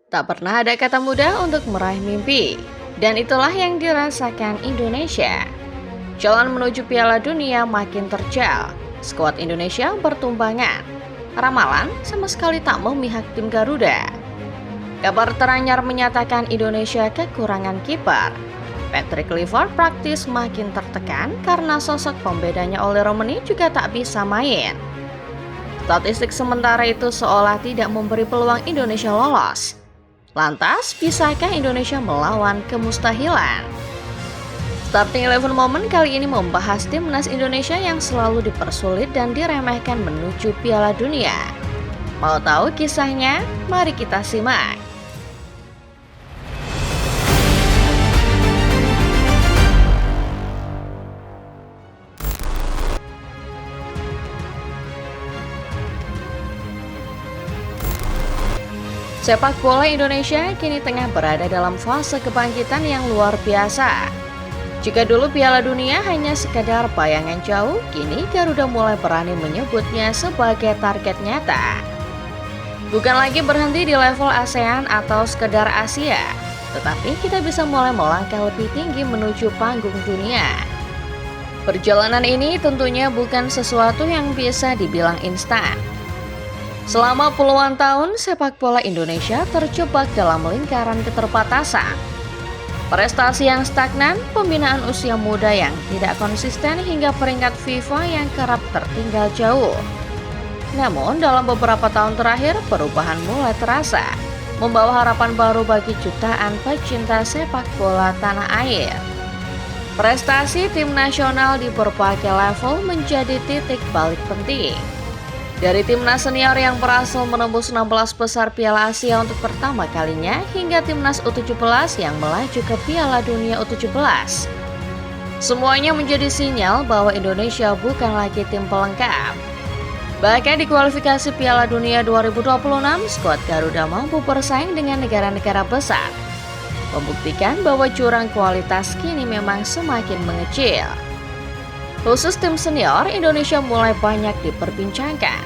Tak pernah ada kata mudah untuk meraih mimpi, dan itulah yang dirasakan Indonesia. Jalan menuju Piala Dunia makin terjal, skuad Indonesia bertumbangan. Ramalan sama sekali tak memihak tim Garuda. Kabar teranyar menyatakan Indonesia kekurangan kiper. Patrick Kluivert praktis makin tertekan karena sosok pembedanya oleh Romani juga tak bisa main. Statistik sementara itu seolah tidak memberi peluang Indonesia lolos. Lantas, bisakah Indonesia melawan kemustahilan? Starting Eleven Moment kali ini membahas timnas Indonesia yang selalu dipersulit dan diremehkan menuju Piala Dunia. Mau tahu kisahnya? Mari kita simak. Sepak bola Indonesia kini tengah berada dalam fase kebangkitan yang luar biasa. Jika dulu Piala Dunia hanya sekadar bayangan jauh, kini Garuda mulai berani menyebutnya sebagai target nyata. Bukan lagi berhenti di level ASEAN atau sekedar Asia, tetapi kita bisa mulai melangkah lebih tinggi menuju panggung dunia. Perjalanan ini tentunya bukan sesuatu yang bisa dibilang instan. Selama puluhan tahun, sepak bola Indonesia terjebak dalam lingkaran keterbatasan. Prestasi yang stagnan, pembinaan usia muda yang tidak konsisten hingga peringkat FIFA yang kerap tertinggal jauh. Namun, dalam beberapa tahun terakhir, perubahan mulai terasa, membawa harapan baru bagi jutaan pecinta sepak bola tanah air. Prestasi tim nasional di berbagai level menjadi titik balik penting. Dari timnas senior yang berhasil menembus 16 besar Piala Asia untuk pertama kalinya hingga timnas U17 yang melaju ke Piala Dunia U17. Semuanya menjadi sinyal bahwa Indonesia bukan lagi tim pelengkap. Bahkan di kualifikasi Piala Dunia 2026, skuad Garuda mampu bersaing dengan negara-negara besar, membuktikan bahwa jurang kualitas kini memang semakin mengecil. Khusus tim senior, Indonesia mulai banyak diperbincangkan.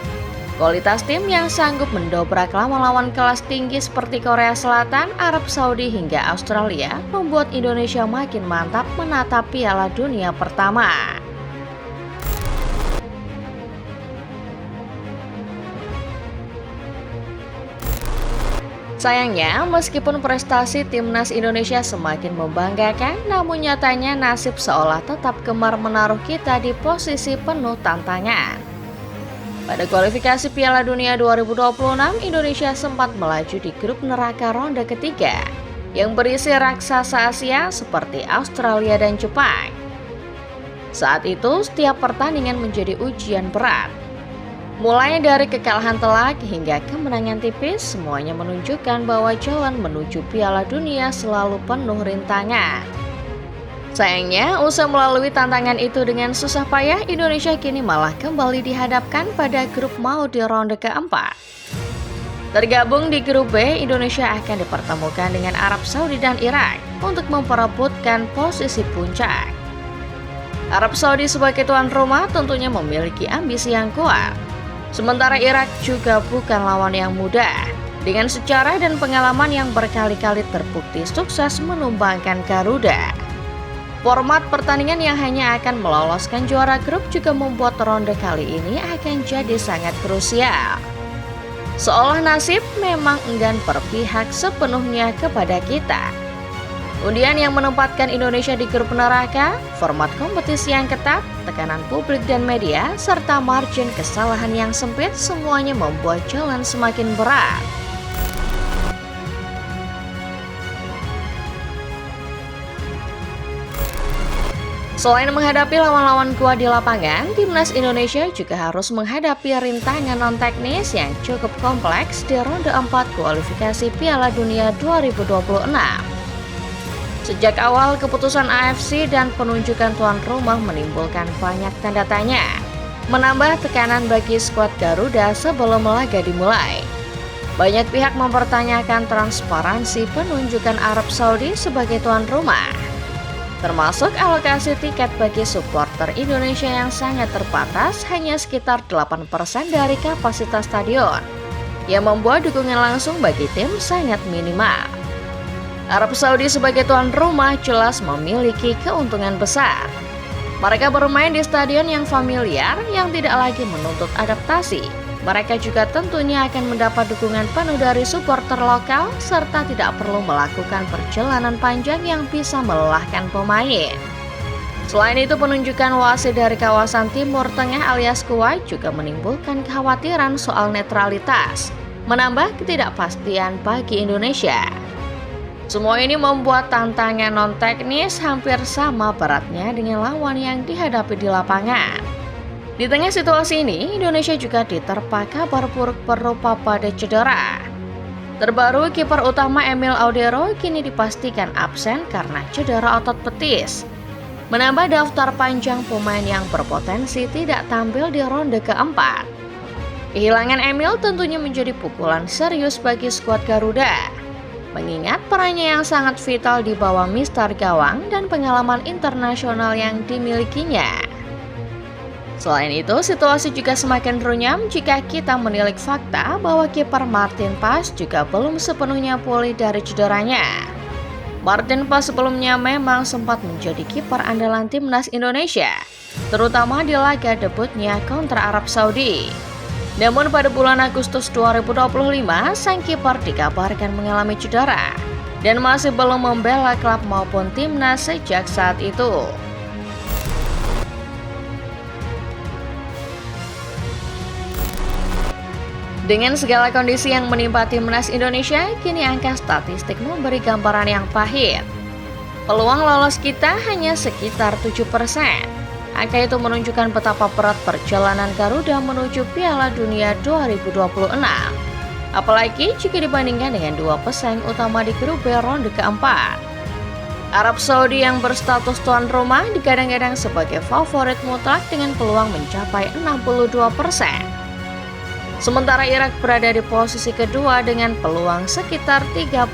Kualitas tim yang sanggup mendobrak lawan-lawan kelas tinggi seperti Korea Selatan, Arab Saudi hingga Australia membuat Indonesia makin mantap menatap Piala Dunia pertama. Sayangnya, meskipun prestasi timnas Indonesia semakin membanggakan, namun nyatanya nasib seolah tetap gemar menaruh kita di posisi penuh tantangan. Pada kualifikasi Piala Dunia 2026, Indonesia sempat melaju di grup neraka ronde ketiga, yang berisi raksasa Asia seperti Australia dan Jepang. Saat itu, setiap pertandingan menjadi ujian berat. Mulai dari kekalahan telak hingga kemenangan tipis, semuanya menunjukkan bahwa jalan menuju Piala Dunia selalu penuh rintangan. Sayangnya, usai melalui tantangan itu dengan susah payah, Indonesia kini malah kembali dihadapkan pada grup maut di ronde keempat. Tergabung di grup B, Indonesia akan dipertemukan dengan Arab Saudi dan Irak untuk memperebutkan posisi puncak. Arab Saudi sebagai tuan rumah tentunya memiliki ambisi yang kuat. Sementara Irak juga bukan lawan yang mudah. Dengan sejarah dan pengalaman yang berkali-kali terbukti sukses menumbangkan Garuda. Format pertandingan yang hanya akan meloloskan juara grup juga membuat ronde kali ini akan jadi sangat krusial. Seolah nasib memang enggan berpihak sepenuhnya kepada kita. Undian yang menempatkan Indonesia di grup neraka, format kompetisi yang ketat, tekanan publik dan media, serta margin kesalahan yang sempit semuanya membuat jalan semakin berat. Selain menghadapi lawan-lawan kuat di lapangan, timnas Indonesia juga harus menghadapi rintangan non-teknis yang cukup kompleks di ronde 4 kualifikasi Piala Dunia 2026. Sejak awal, keputusan AFC dan penunjukan tuan rumah menimbulkan banyak tanda tanya, menambah tekanan bagi skuad Garuda sebelum laga dimulai. Banyak pihak mempertanyakan transparansi penunjukan Arab Saudi sebagai tuan rumah, termasuk alokasi tiket bagi supporter Indonesia yang sangat terbatas, hanya sekitar 8% dari kapasitas stadion. yang membuat dukungan langsung bagi tim sangat minimal. Arab Saudi sebagai tuan rumah jelas memiliki keuntungan besar. Mereka bermain di stadion yang familiar yang tidak lagi menuntut adaptasi. Mereka juga tentunya akan mendapat dukungan penuh dari supporter lokal serta tidak perlu melakukan perjalanan panjang yang bisa melelahkan pemain. Selain itu, penunjukan wasit dari kawasan Timur Tengah alias Kuwait juga menimbulkan kekhawatiran soal netralitas, menambah ketidakpastian bagi Indonesia. Semua ini membuat tantangan non-teknis hampir sama beratnya dengan lawan yang dihadapi di lapangan. Di tengah situasi ini, Indonesia juga diterpa kabar buruk berupa pada cedera. Terbaru, kiper utama Emil Audero kini dipastikan absen karena cedera otot betis. Menambah daftar panjang pemain yang berpotensi tidak tampil di ronde keempat. Kehilangan Emil tentunya menjadi pukulan serius bagi skuad Garuda, mengingat perannya yang sangat vital di bawah mister gawang dan pengalaman internasional yang dimilikinya. Selain itu, situasi juga semakin runyam jika kita menilik fakta bahwa kiper Martin Paes juga belum sepenuhnya pulih dari cederanya. Martin Paes sebelumnya memang sempat menjadi kiper andalan timnas Indonesia, terutama di laga debutnya kontra Arab Saudi. Namun pada bulan Agustus 2025, sang kiper dikabarkan mengalami cedera dan masih belum membela klub maupun timnas sejak saat itu. Dengan segala kondisi yang menimpa timnas Indonesia, kini angka statistik memberi gambaran yang pahit. Peluang lolos kita hanya sekitar 7%. Angka itu menunjukkan betapa berat perjalanan Garuda menuju Piala Dunia 2026. Apalagi jika dibandingkan dengan dua pesaing utama di grup B ronde keempat. Arab Saudi yang berstatus tuan rumah digadang-gadang sebagai favorit mutlak dengan peluang mencapai 62%. Sementara Irak berada di posisi kedua dengan peluang sekitar 31%.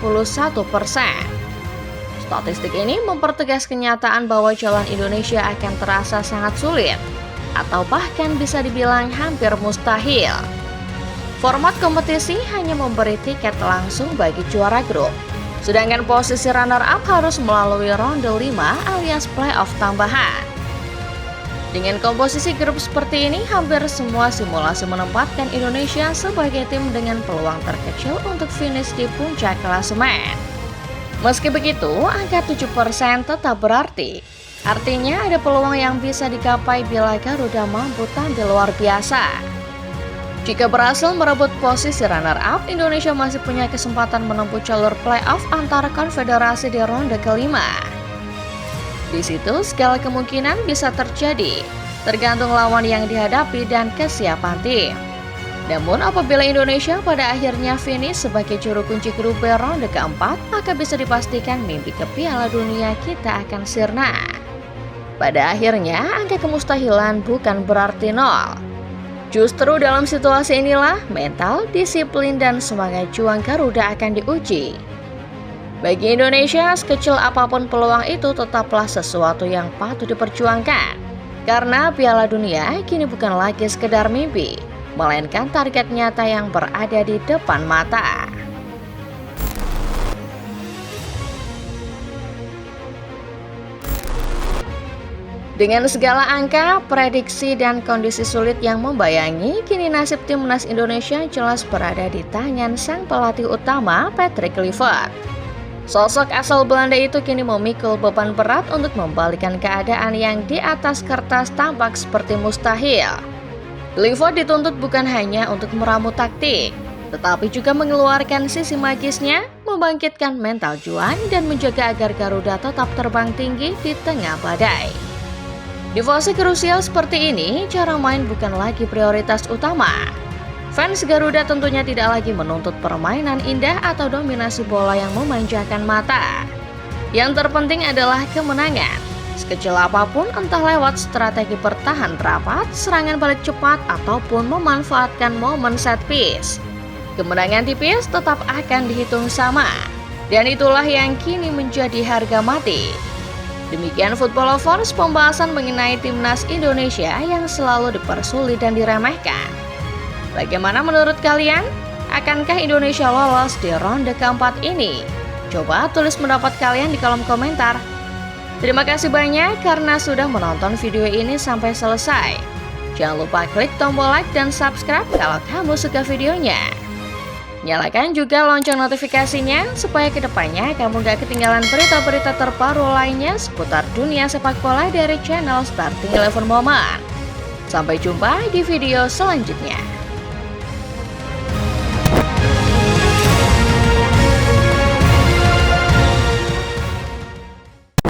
Statistik ini mempertegas kenyataan bahwa jalan Indonesia akan terasa sangat sulit, atau bahkan bisa dibilang hampir mustahil. Format kompetisi hanya memberi tiket langsung bagi juara grup, sedangkan posisi runner-up harus melalui ronde 5 alias playoff tambahan. Dengan komposisi grup seperti ini, hampir semua simulasi menempatkan Indonesia sebagai tim dengan peluang terkecil untuk finish di puncak klasemen. Meski begitu, angka 7% tetap berarti. Artinya ada peluang yang bisa digapai bila Garuda mampu tampil luar biasa. Jika berhasil merebut posisi runner-up, Indonesia masih punya kesempatan menempuh jalur playoff antara konfederasi di ronde kelima. Di situ segala kemungkinan bisa terjadi, tergantung lawan yang dihadapi dan kesiapan tim. Namun apabila Indonesia pada akhirnya finish sebagai juru kunci grup B ronde keempat, maka bisa dipastikan mimpi ke Piala Dunia kita akan sirna. Pada akhirnya, angka kemustahilan bukan berarti nol. Justru dalam situasi inilah mental, disiplin, dan semangat juang Garuda akan diuji. Bagi Indonesia, sekecil apapun peluang itu tetaplah sesuatu yang patut diperjuangkan. Karena Piala Dunia kini bukan lagi sekedar mimpi, melainkan target nyata yang berada di depan mata. Dengan segala angka, prediksi, dan kondisi sulit yang membayangi, kini nasib timnas Indonesia jelas berada di tangan sang pelatih utama, Patrick Kluivert. Sosok asal Belanda itu kini memikul beban berat untuk membalikan keadaan yang di atas kertas tampak seperti mustahil. Kluivert dituntut bukan hanya untuk meramu taktik, tetapi juga mengeluarkan sisi magisnya, membangkitkan mental juang, dan menjaga agar Garuda tetap terbang tinggi di tengah badai. Di fase krusial seperti ini, cara main bukan lagi prioritas utama. Fans Garuda tentunya tidak lagi menuntut permainan indah atau dominasi bola yang memanjakan mata. Yang terpenting adalah kemenangan. Sekecil apapun, entah lewat strategi bertahan rapat, serangan balik cepat, ataupun memanfaatkan momen set piece. Kemenangan tipis tetap akan dihitung sama. Dan itulah yang kini menjadi harga mati. Demikian Football Lovers, pembahasan mengenai timnas Indonesia yang selalu dipersulit dan diremehkan. Bagaimana menurut kalian? Akankah Indonesia lolos di ronde keempat ini? Coba tulis pendapat kalian di kolom komentar. Terima kasih banyak karena sudah menonton video ini sampai selesai. Jangan lupa klik tombol like dan subscribe kalau kamu suka videonya. Nyalakan juga lonceng notifikasinya supaya kedepannya kamu gak ketinggalan berita-berita terbaru lainnya seputar dunia sepak bola dari channel Starting Eleven Moment. Sampai jumpa di video selanjutnya.